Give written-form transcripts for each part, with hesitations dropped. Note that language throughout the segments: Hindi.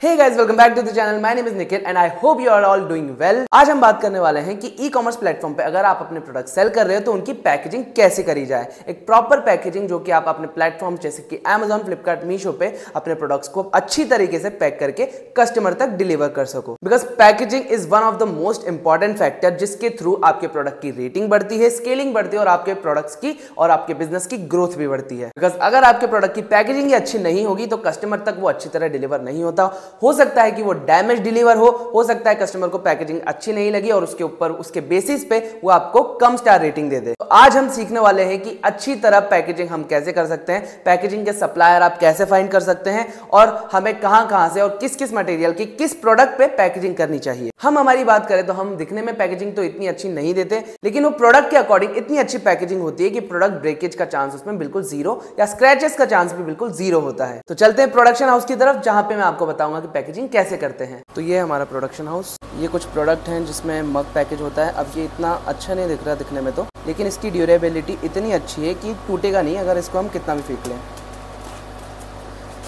Hey guys, welcome back to the channel. My name is Nikhil and I hope you are all doing well. आज हम बात करने वाले हैं कि ई कॉमर्स प्लेटफॉर्म पे अगर आप अपने प्रोडक्ट सेल कर रहे हो तो उनकी पैकेजिंग कैसे करी जाए। एक प्रॉपर पैकेजिंग जो कि आप अपने प्लेटफॉर्म जैसे कि Amazon, फ्लिपकार्ट, मीशो पे अपने प्रोडक्ट्स को अच्छी तरीके से पैक करके कस्टमर तक डिलीवर कर सको। Because packaging is one of the most important factor जिसके थ्रू आपके प्रोडक्ट की रेटिंग बढ़ती है, स्केलिंग बढ़ती है और आपके प्रोडक्ट्स की और आपके बिजनेस की ग्रोथ भी बढ़ती है। बिकॉज अगर आपके प्रोडक्ट की पैकेजिंग अच्छी नहीं होगी तो कस्टमर तक वो अच्छी तरह डिलीवर नहीं होता। हो सकता है कि वो डैमेज डिलीवर हो सकता है कस्टमर को पैकेजिंग अच्छी नहीं लगी और उसके ऊपर उसके बेसिस पे वो आपको कम स्टार रेटिंग दे दे। तो आज हम सीखने वाले हैं कि अच्छी तरह पैकेजिंग हम कैसे कर सकते हैं, पैकेजिंग के सप्लायर आप कैसे फाइंड कर सकते हैं और हमें कहां से और किस किस मटेरियल की किस प्रोडक्ट पे पैकेजिंग करनी चाहिए। हम हमारी बात करें तो हम दिखने में पैकेजिंग तो इतनी अच्छी नहीं देते, लेकिन वो प्रोडक्ट के अकॉर्डिंग इतनी अच्छी पैकेजिंग होती है कि प्रोडक्ट ब्रेकेज का चांस उसमें बिल्कुल जीरो या स्क्रैचेस का चांस भी बिल्कुल जीरो होता है। तो चलते हैं प्रोडक्शन हाउस की तरफ, जहां पे मैं आपको बताऊंगा कि पैकेजिंग कैसे करते हैं। तो ये हमारा प्रोडक्शन हाउस, ये कुछ प्रोडक्ट हैं जिसमें मग पैकेज होता है। अब ये इतना अच्छा नहीं दिख रहा दिखने में तो, लेकिन इसकी ड्यूरेबिलिटी इतनी अच्छी है कि टूटेगा नहीं अगर इसको हम कितना भी फेंक लें।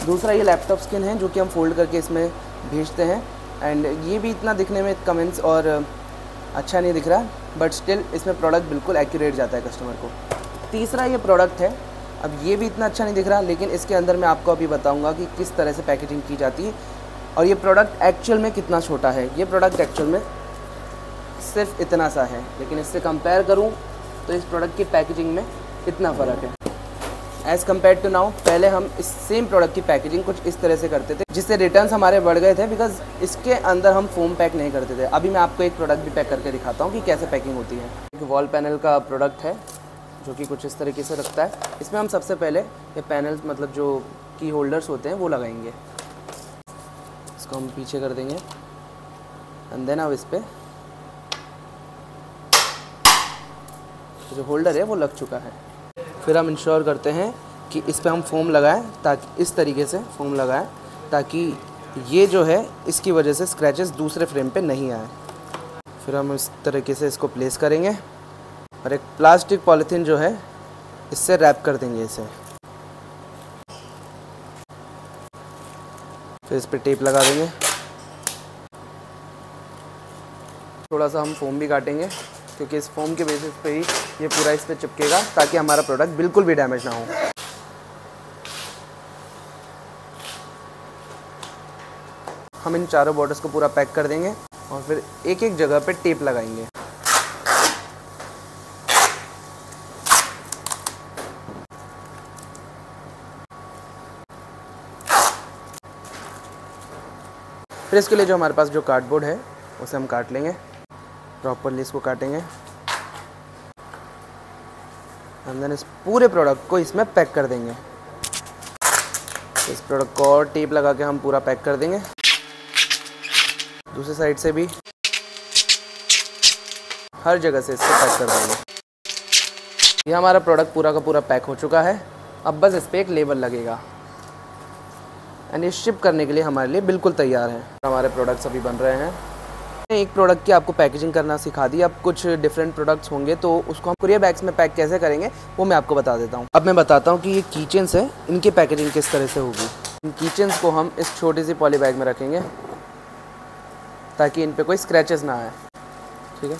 दूसरा ये लैपटॉप स्किन है जो कि हम फोल्ड करके इसमें भेजते हैं एंड ये भी इतना दिखने में कमेंट्स और अच्छा नहीं दिख रहा, बट स्टिल इसमें प्रोडक्ट बिल्कुल एक्यूरेट जाता है कस्टमर को। तीसरा ये प्रोडक्ट है, अब ये भी इतना अच्छा नहीं दिख रहा, लेकिन इसके अंदर मैं आपको अभी बताऊंगा कि किस तरह से पैकेजिंग की जाती है और ये प्रोडक्ट एक्चुअल में कितना छोटा है। ये प्रोडक्ट एक्चुअल में सिर्फ इतना सा है, लेकिन इससे कंपेयर करूं तो इस प्रोडक्ट की पैकेजिंग में इतना फ़र्क है एज़ कम्पेयर टू नाउ। पहले हम इस सेम प्रोडक्ट की पैकेजिंग कुछ इस तरह से करते थे जिससे रिटर्न्स हमारे बढ़ गए थे, बिकॉज इसके अंदर हम फोम पैक नहीं करते थे। अभी मैं आपको एक प्रोडक्ट भी पैक करके दिखाता हूँ कि कैसे पैकिंग होती है। एक वॉल पैनल का प्रोडक्ट है जो कि कुछ इस तरीके से रखता है। इसमें हम सबसे पहले ये पैनल्स मतलब जो की होल्डर्स होते हैं वो लगाएंगे। इसको हम पीछे कर देंगे एंड देन अब इस पर जो होल्डर है वो लग चुका है। फिर हम इंश्योर करते हैं कि इस पर हम फोम लगाएं, ताकि इस तरीके से फोम लगाएं ताकि ये जो है इसकी वजह से स्क्रैचेस दूसरे फ्रेम पे नहीं आए। फिर हम इस तरीके से इसको प्लेस करेंगे और एक प्लास्टिक पॉलीथीन जो है इससे रैप कर देंगे इसे। फिर इस पर टेप लगा देंगे। थोड़ा सा हम फोम भी काटेंगे क्योंकि इस फोम के बेसिस पे ही ये पूरा इस पे चिपकेगा ताकि हमारा प्रोडक्ट बिल्कुल भी डैमेज ना हो। हम इन चारों बॉर्डर्स को पूरा पैक कर देंगे और फिर एक एक जगह पे टेप लगाएंगे। फिर इसके लिए जो हमारे पास जो कार्डबोर्ड है उसे हम काट लेंगे, प्रॉपरली इसको काटेंगे एंड देन इस पूरे प्रोडक्ट को इसमें पैक कर देंगे। इस प्रोडक्ट को और टेप लगा के हम पूरा पैक कर देंगे। दूसरी साइड से भी हर जगह से इसको पैक कर देंगे। ये हमारा प्रोडक्ट पूरा का पूरा पैक हो चुका है। अब बस इस पर एक लेबल लगेगा एंड ये शिप करने के लिए हमारे लिए बिल्कुल तैयार है। हमारे प्रोडक्ट्स अभी बन रहे हैं। एक प्रोडक्ट की आपको पैकेजिंग करना सिखा दी, अब कुछ डिफरेंट प्रोडक्ट्स होंगे तो उसको हम कुरियर बैग्स में पैक कैसे करेंगे वो मैं आपको बता देता हूँ। अब मैं बताता हूँ कि ये कीचेन्स है, इनकी पैकेजिंग किस तरह से होगी। इन कीचेन्स को हम इस छोटी सी पॉली बैग में रखेंगे ताकि इन पर कोई स्क्रैचेस ना आए, ठीक है।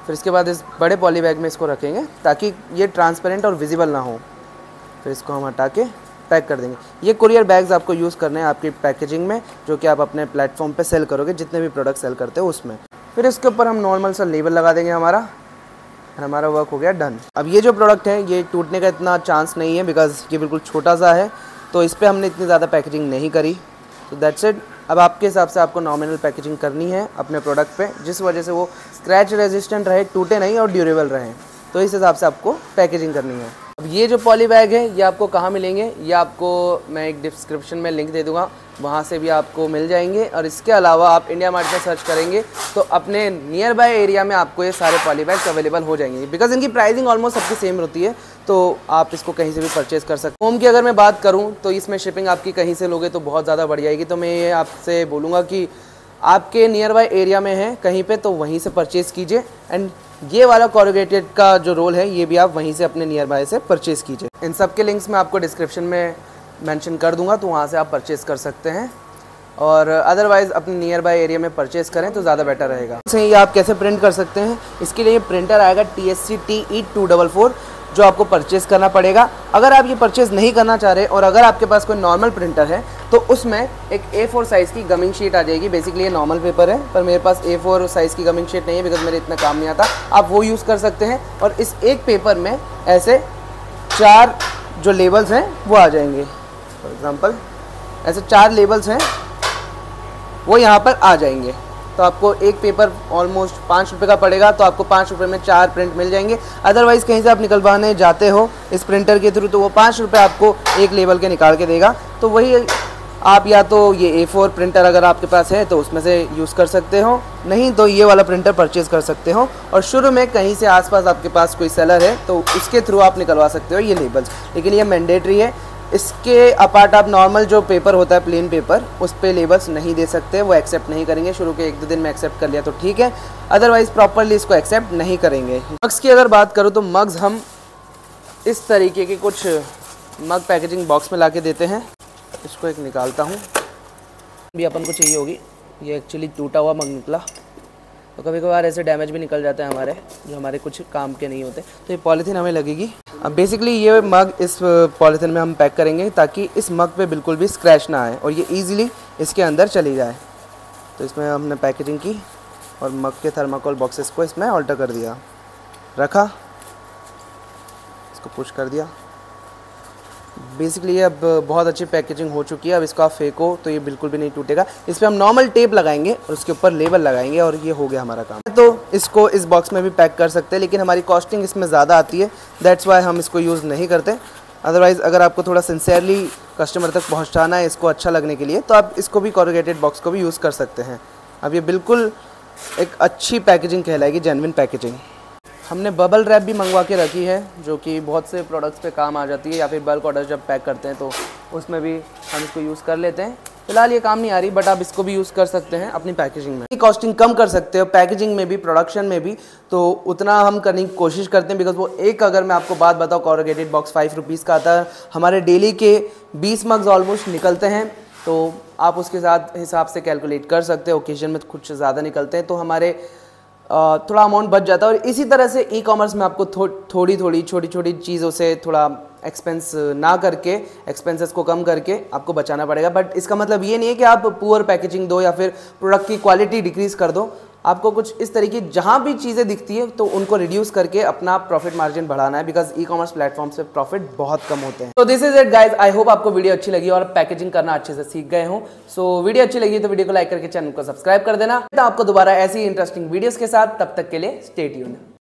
फिर इसके बाद इस बड़े पॉली बैग में इसको रखेंगे ताकि ये ट्रांसपेरेंट और विजिबल ना हो। फिर इसको हम हटा के पैक कर देंगे। ये कुरियर बैग्स आपको यूज़ करने हैं आपकी पैकेजिंग में, जो कि आप अपने प्लेटफॉर्म पे सेल करोगे, जितने भी प्रोडक्ट सेल करते हो उसमें। फिर इसके ऊपर हम नॉर्मल सा लेबल लगा देंगे हमारा वर्क हो गया डन। अब ये जो प्रोडक्ट है ये टूटने का इतना चांस नहीं है बिकॉज ये बिल्कुल छोटा सा है, तो इस पर हमने इतनी ज़्यादा पैकेजिंग नहीं करी। तो दैट्स इट। अब आपके हिसाब से आपको नॉमिनल पैकेजिंग करनी है अपने प्रोडक्ट पे, जिस वजह से वो स्क्रैच रेजिस्टेंट रहे, टूटे नहीं और ड्यूरेबल रहे। तो इस हिसाब से आपको पैकेजिंग करनी है। अब ये जो पॉली बैग है ये आपको कहाँ मिलेंगे, ये आपको मैं एक डिस्क्रिप्शन में लिंक दे दूँगा, वहाँ से भी आपको मिल जाएंगे। और इसके अलावा आप इंडिया मार्ट में सर्च करेंगे तो अपने नियर बाय एरिया में आपको ये सारे पॉली बैग्स अवेलेबल हो जाएंगे। बिकॉज इनकी प्राइसिंग ऑलमोस्ट सबकी सेम होती है, तो आप इसको कहीं से भी परचेज कर सकते। होम की अगर मैं बात करूँ तो इसमें शिपिंग आपकी कहीं से लोगे तो बहुत ज़्यादा बढ़ जाएगी। तो मैं ये आपसे बोलूँगा कि आपके नियर बाय एरिया में है कहीं पे तो वहीं से परचेज़ कीजिए। एंड ये वाला कॉरुगेटेड का जो रोल है ये भी आप वहीं से अपने नियर बाय से परचेज़ कीजिए। इन सब के लिंक्स मैं आपको डिस्क्रिप्शन में मेंशन कर दूंगा, तो वहाँ से आप परचेज़ कर सकते हैं। और अदरवाइज़ अपने नियर बाय एरिया में परचेज़ करें तो ज़्यादा बेटर रहेगा। सही, आप कैसे प्रिंट कर सकते हैं, इसके लिए प्रिंटर आएगा TSC TE244 जो आपको परचेज़ करना पड़ेगा। अगर आप ये परचेज़ नहीं करना चाह रहे और अगर आपके पास कोई नॉर्मल प्रिंटर है तो उसमें एक A4 साइज़ की गमिंग शीट आ जाएगी। बेसिकली ये नॉर्मल पेपर है पर मेरे पास A4 साइज़ की गमिंग शीट नहीं है बिकॉज मेरे इतना काम नहीं आता। आप वो यूज़ कर सकते हैं और इस एक पेपर में ऐसे 4 जो लेबल्स हैं वो आ जाएंगे। फॉर एग्ज़ाम्पल ऐसे 4 लेबल्स हैं वो यहाँ पर आ जाएंगे। तो आपको एक पेपर ऑलमोस्ट 5 रुपये का पड़ेगा, तो आपको 5 रुपये में 4 प्रिंट मिल जाएंगे। अदरवाइज़ कहीं से आप निकलवाने जाते हो इस प्रिंटर के थ्रू तो वो 5 रुपये आपको एक लेबल के निकाल के देगा। तो वही आप या तो ये A4 प्रिंटर अगर आपके पास है तो उसमें से यूज़ कर सकते हो, नहीं तो ये वाला प्रिंटर परचेज़ कर सकते हो। और शुरू में कहीं से आसपास आपके पास कोई सेलर है तो उसके थ्रू आप निकलवा सकते हो ये लेबल्स, लेकिन ये मैंडेटरी है। इसके अपार्ट आप नॉर्मल जो पेपर होता है प्लेन पेपर उस पर लेबल्स नहीं दे सकते, वो एक्सेप्ट नहीं करेंगे। शुरू के 1-2 दिन में एक्सेप्ट कर लिया तो ठीक है, अदरवाइज़ प्रॉपरली इसको एक्सेप्ट नहीं करेंगे। मग्स की अगर बात करूँ तो मग्स हम इस तरीके के कुछ मग पैकेजिंग बॉक्स में ला के देते हैं। इसको एक निकालता हूँ, भी अपन को चाहिए होगी। ये एक्चुअली टूटा हुआ मग निकला, तो कभी कभार ऐसे डैमेज भी निकल जाते हैं हमारे जो हमारे कुछ काम के नहीं होते, तो ये पॉलीथीन हमें लगेगी। अब बेसिकली ये मग इस पॉलीथीन में हम पैक करेंगे ताकि इस मग पे बिल्कुल भी स्क्रैच ना आए और ये इजीली इसके अंदर चली जाए। तो इसमें हमने पैकेजिंग की और मग के थर्माकोल बॉक्सेस को इसमें ऑल्टर कर दिया, रखा, इसको पुश कर दिया। बेसिकली ये अब बहुत अच्छी पैकेजिंग हो चुकी है। अब इसको आप फेंको तो ये बिल्कुल भी नहीं टूटेगा। इस पर हम नॉर्मल टेप लगाएंगे और उसके ऊपर लेबल लगाएंगे और ये हो गया हमारा काम। तो इसको इस बॉक्स में भी पैक कर सकते हैं, लेकिन हमारी कॉस्टिंग इसमें ज़्यादा आती है, दैट्स वाई हम इसको यूज़ नहीं करते। अदरवाइज़ अगर आपको थोड़ा सिंसियरली कस्टमर तक पहुँचाना है इसको अच्छा लगने के लिए तो आप इसको भी कॉरुगेटेड बॉक्स को भी यूज़ कर सकते हैं। अब ये बिल्कुल एक अच्छी पैकेजिंग कहलाएगी, जेन्युइन पैकेजिंग। हमने बबल रैप भी मंगवा के रखी है जो कि बहुत से प्रोडक्ट्स पे काम आ जाती है, या फिर बल्क ऑर्डर जब पैक करते हैं तो उसमें भी हम इसको यूज़ कर लेते हैं। फिलहाल ये काम नहीं आ रही बट आप इसको भी यूज़ कर सकते हैं अपनी पैकेजिंग में। कॉस्टिंग कम कर सकते हो पैकेजिंग में भी, प्रोडक्शन में भी, तो उतना हम करने की कोशिश करते हैं। बिकॉज वो एक, अगर मैं आपको बात बताऊँ, कॉरुगेटेड बॉक्स 5 रुपीज़ का आता है। हमारे डेली के 20 मग्स ऑलमोस्ट निकलते हैं, तो आप उसके साथ हिसाब से कैलकुलेट कर सकते हो। ओकेजन में कुछ ज़्यादा निकलते हैं तो हमारे थोड़ा अमाउंट बच जाता है। और इसी तरह से ई कॉमर्स में आपको थोड़ी छोटी छोटी चीज़ों से थोड़ा एक्सपेंस ना करके, एक्सपेंसेस को कम करके आपको बचाना पड़ेगा। बट इसका मतलब ये नहीं है कि आप पुअर पैकेजिंग दो या फिर प्रोडक्ट की क्वालिटी डिक्रीज़ कर दो। आपको कुछ इस तरीके जहाँ भी चीज़ें दिखती है तो उनको रिड्यूस करके अपना प्रॉफिट मार्जिन बढ़ाना है, बिकॉज ई कॉमर्स प्लेटफॉर्म्स पे प्रॉफिट बहुत कम होते हैं। तो this is it guys, I hope आपको वीडियो अच्छी लगी और पैकेजिंग करना अच्छे से सीख गए हो। सो वीडियो अच्छी लगी तो वीडियो को लाइक करके चैनल को सब्सक्राइब कर देना। तो आपको दोबारा ऐसी इंटरेस्टिंग वीडियोस के साथ, तब तक के लिए स्टे ट्यून्ड।